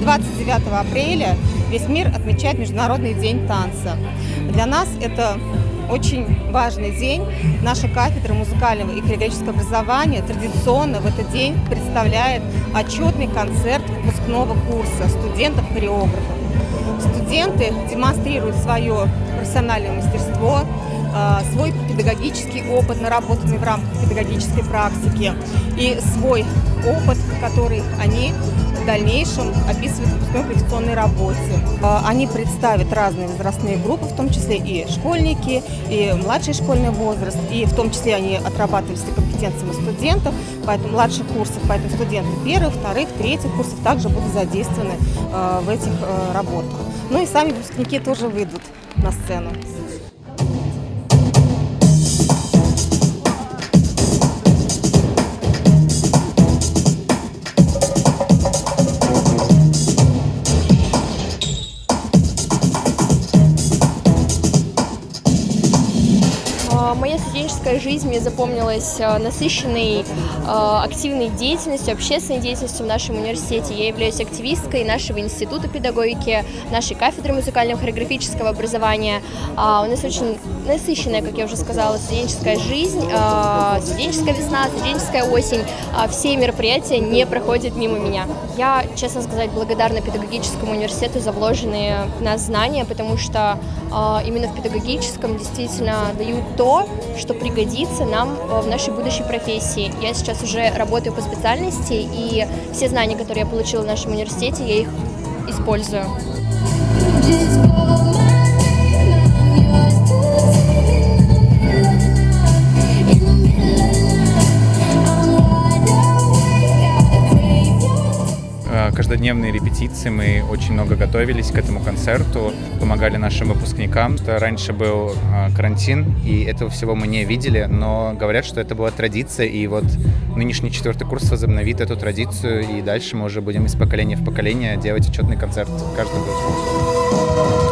29 апреля весь мир отмечает Международный день танца. Для нас это очень важный день. Наша кафедра музыкального и хореографического образования традиционно в этот день представляет отчетный концерт выпускного курса студентов-хореографов. Студенты демонстрируют свое профессиональное мастерство, свой педагогический опыт, наработанный в рамках педагогической практики, и свой опыт, который они в дальнейшем описывают в выпускной квалификационной работе. Они представят разные возрастные группы, в том числе и школьники, и младший школьный возраст, и в том числе они отрабатывали все компетенции студентов, поэтому младших курсов, поэтому студенты первых, вторых, третьих курсов также будут задействованы в этих работах. Ну и сами выпускники тоже выйдут на сцену. Моя студенческая жизнь мне запомнилась насыщенной активной деятельностью, общественной деятельностью в нашем университете. Я являюсь активисткой нашего института педагогики, нашей кафедры музыкального хореографического образования. У нас очень насыщенная, как я уже сказала, студенческая жизнь, студенческая весна, студенческая осень. Все мероприятия не проходят мимо меня. Я, честно сказать, благодарна педагогическому университету за вложенные в нас знания, потому что именно в педагогическом действительно дают то, что пригодится нам в нашей будущей профессии. Я сейчас уже работаю по специальности, и все знания, которые я получила в нашем университете, я их использую. Каждодневные репетиции, мы очень много готовились к этому концерту, помогали нашим выпускникам. Раньше был карантин, и этого всего мы не видели, но говорят, что это была традиция, и вот нынешний 4-й курс возобновит эту традицию, и дальше мы уже будем из поколения в поколение делать отчетный концерт каждый год.